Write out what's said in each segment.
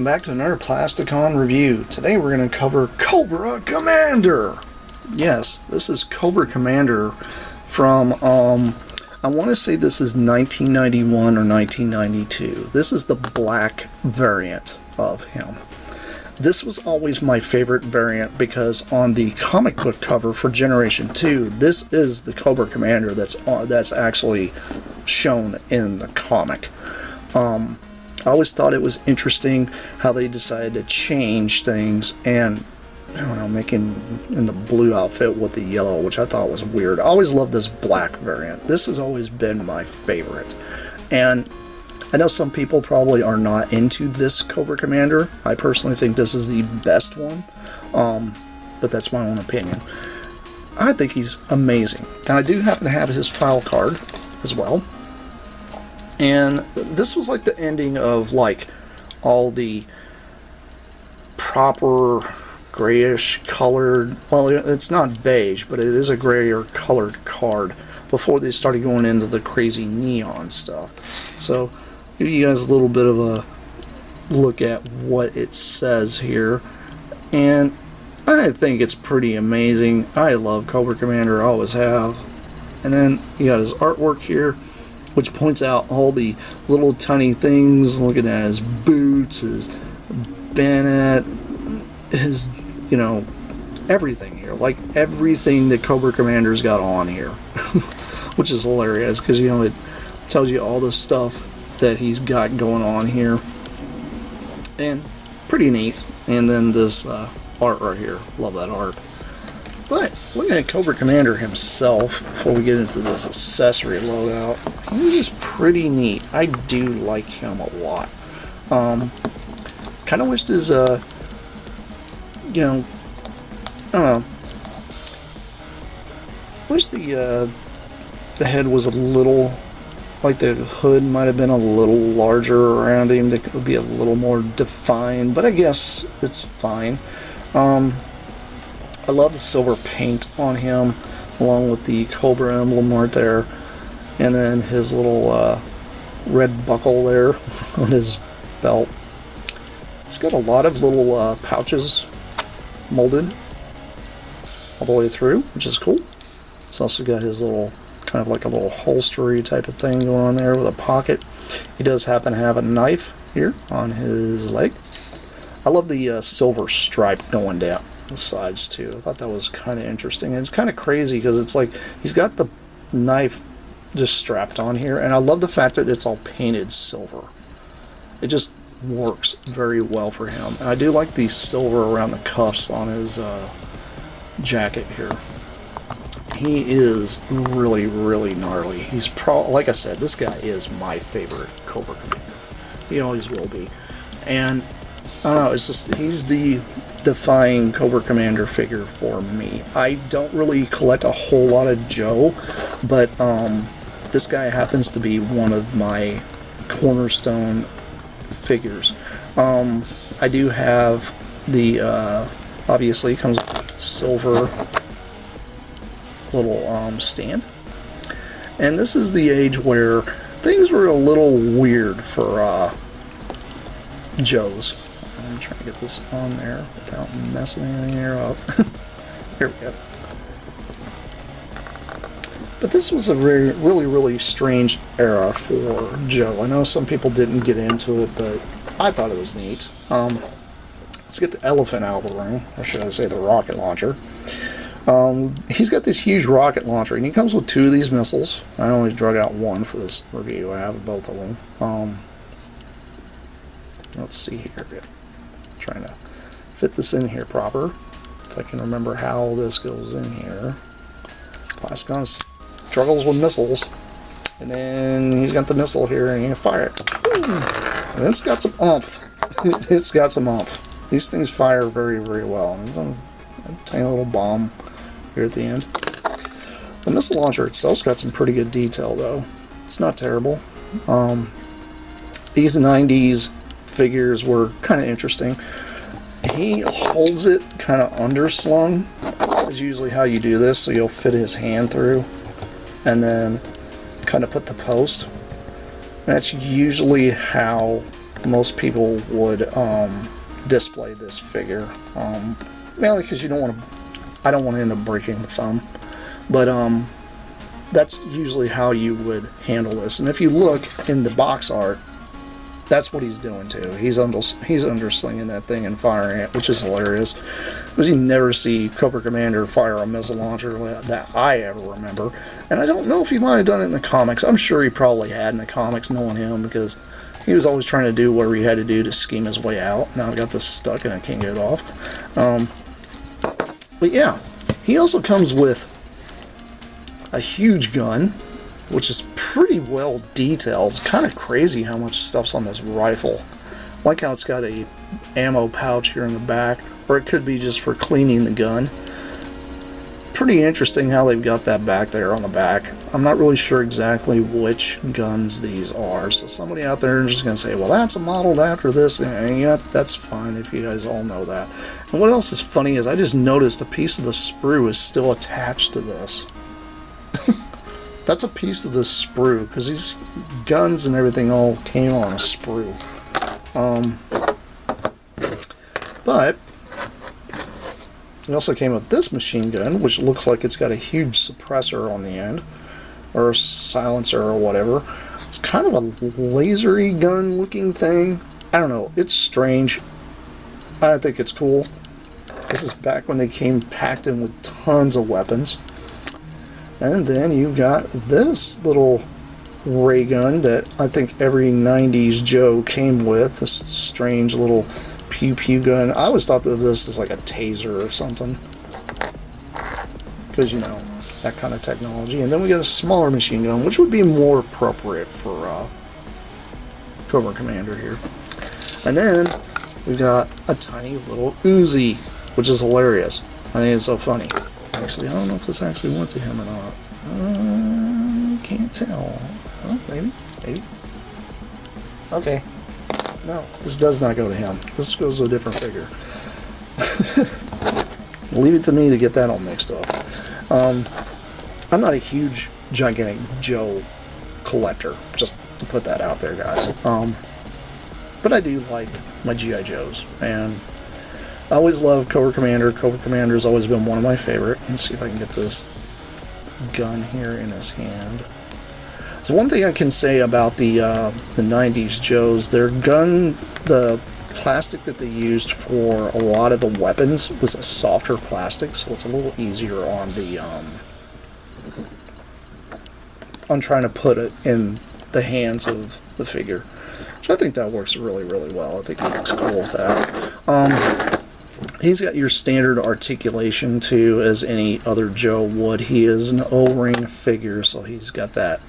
back to another Plasticon review. Today we're going to cover Cobra Commander. Yes, this is Cobra Commander from, I want to say this is 1991 or 1992. This is the black variant of him. This was always my favorite variant because on the comic book cover for Generation 2, this is the Cobra Commander that's actually shown in the comic. I always thought it was interesting how they decided to change things and, I don't know, making in the blue outfit with the yellow, which I thought was weird. I always loved this black variant. This has always been my favorite. And I know some people probably are not into this Cobra Commander. I personally think this is the best one, but that's my own opinion. I think he's amazing. And I do happen to have his file card as well. And this was like the ending of like all the proper grayish colored, well, it's not beige, but it is a grayer colored card before they started going into the crazy neon stuff. So give you guys a little bit of a look at what it says here, and I think it's pretty amazing. I love Cobra Commander, I always have. And then you got his artwork here, which points out all the little tiny things, looking at his boots, his bayonet, his, you know, everything here. Like everything that Cobra Commander's got on here. Which is hilarious, because, you know, it tells you all the stuff that he's got going on here. And pretty neat. And then this art right here. Love that art. But looking at Cobra Commander himself, before we get into this accessory loadout, he is pretty neat. I do like him a lot. Kind of wished his, you know, I don't know. Wish the head was a little, like the hood might have been a little larger around him. It would be a little more defined, but I guess it's fine. I love the silver paint on him, along with the Cobra emblem right there, and then his little red buckle there on his belt. It's got a lot of little pouches molded all the way through, which is cool. It's also got his little, kind of like a little holstery type of thing going on there with a pocket. He does happen to have a knife here on his leg. I love the silver stripe going down the sides too. I thought that was kind of interesting, and it's kind of crazy because it's like he's got the knife just strapped on here, and I love the fact that it's all painted silver. It just works very well for him. And I do like the silver around the cuffs on his jacket here. He is really, really gnarly. He's like I said, this guy is my favorite Cobra Commander. He always will be. And I don't know, it's just, he's the defying Cobra Commander figure for me. I don't really collect a whole lot of Joe, but this guy happens to be one of my cornerstone figures. I do have the, obviously it comes with a silver little stand. And this is the age where things were a little weird for Joe's. I'm trying to get this on there without messing anything here up. Here we go. But this was a really strange era for Joe. I know some people didn't get into it, but I thought it was neat. Let's get the elephant out of the room, or should I say the rocket launcher. He's got this huge rocket launcher, and he comes with 2 of these missiles. I only drug out one for this review. I have both of them. Let's see here. Trying to fit this in here proper. If I can remember how this goes in here. Plasticon struggles with missiles. And then he's got the missile here, and you can fire it. And it's got some oomph. It's got some oomph. These things fire very, very well. And a tiny little bomb here at the end. The missile launcher itself's got some pretty good detail, though. It's not terrible. These 90s figures were kind of interesting. He holds it kind of underslung, is usually how you do this, so you'll fit his hand through and then kind of put the post. That's usually how most people would display this figure. Mainly because you don't want to. I don't want to end up breaking the thumb, but that's usually how you would handle this. And if you look in the box art, that's what he's doing too. He's underslinging that thing and firing it, which is hilarious. Because you never see Cobra Commander fire a missile launcher that I ever remember. And I don't know if he might have done it in the comics. I'm sure he probably had in the comics, knowing him, because he was always trying to do whatever he had to do to scheme his way out. Now I've got this stuck and I can't get it off. But yeah, he also comes with a huge gun, which is pretty well detailed. It's kind of crazy how much stuff's on this rifle. I like how it's got a ammo pouch here in the back, or it could be just for cleaning the gun. Pretty interesting how they've got that back there on the back. I'm not really sure exactly which guns these are, so somebody out there is just going to say, well, that's modeled after this, and yeah, that's fine if you guys all know that. And what else is funny is I just noticed a piece of the sprue is still attached to this. That's a piece of the sprue, because these guns and everything all came on a sprue. But it also came with this machine gun, which looks like it's got a huge suppressor on the end, or a silencer or whatever. It's kind of a lasery gun looking thing. I don't know, it's strange. I think it's cool. This is back when they came packed in with tons of weapons. And then you've got this little ray gun that I think every 90s Joe came with. This strange little pew-pew gun. I always thought that this is like a taser or something. Because, you know, that kind of technology. And then we got a smaller machine gun, which would be more appropriate for Cobra Commander here. And then we've got a tiny little Uzi, which is hilarious. I think it's so funny. Actually, I don't know if this actually went to him or not. Can't tell. Oh, maybe. Okay. No, this does not go to him. This goes to a different figure. Leave it to me to get that all mixed up. I'm not a huge, gigantic Joe collector, just to put that out there, guys. But I do like my G.I. Joes, and I always loved Cobra Commander. Cobra Commander has always been one of my favorite. Let's see if I can get this gun here in his hand. So one thing I can say about the 90s Joes, their gun, the plastic that they used for a lot of the weapons was a softer plastic, so it's a little easier on the on trying to put it in the hands of the figure. So I think that works really, really well. I think he looks cool with that. He's got your standard articulation too, as any other Joe would. He is an O-ring figure, so he's got that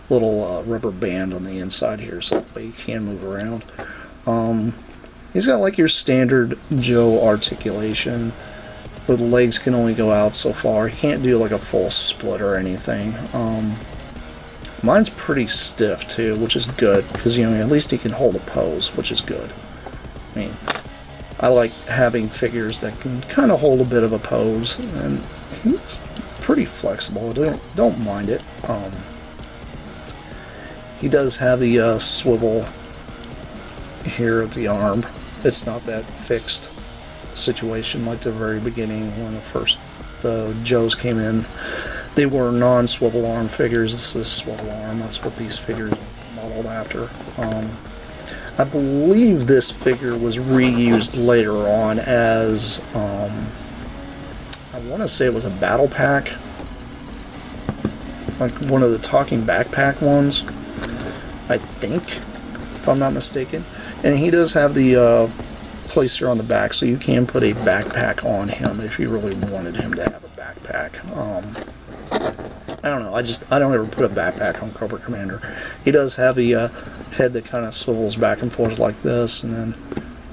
little rubber band on the inside here, so that way you can move around. He's got like your standard Joe articulation, where the legs can only go out so far. He can't do like a full split or anything. Mine's pretty stiff too, which is good, because you know, at least he can hold a pose, which is good. I mean, I like having figures that can kind of hold a bit of a pose, and he's pretty flexible. I don't mind it. He does have the swivel here at the arm. It's not that fixed situation like the very beginning when the Joes came in. They were non-swivel arm figures. This is swivel arm. That's what these figures are modeled after. I believe this figure was reused later on as, I want to say it was a battle pack, like one of the talking backpack ones, I think, if I'm not mistaken. And he does have the placer on the back, so you can put a backpack on him if you really wanted him to have a backpack. I don't know, I don't ever put a backpack on Cobra Commander. He does have a head that kind of swivels back and forth like this, and then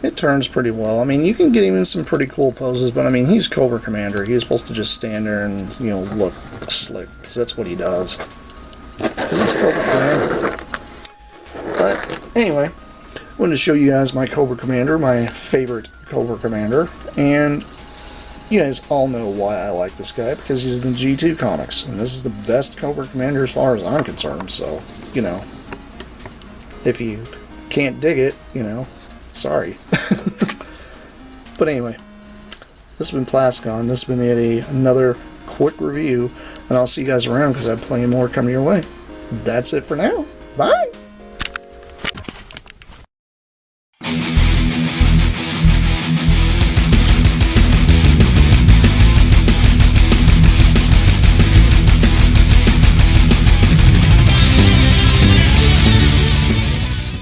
it turns pretty well. I mean, you can get him in some pretty cool poses, but I mean, he's Cobra Commander. He's supposed to just stand there and, you know, look slick, because that's what he does. Because he's Cobra Commander. But anyway, I wanted to show you guys my Cobra Commander, my favorite Cobra Commander, and you guys all know why I like this guy, because he's in G2 comics, and this is the best Cobra Commander as far as I'm concerned, so, you know, if you can't dig it, you know, sorry. But anyway, this has been Plasticon. This has been another quick review, and I'll see you guys around because I have plenty more coming your way. That's it for now. Bye!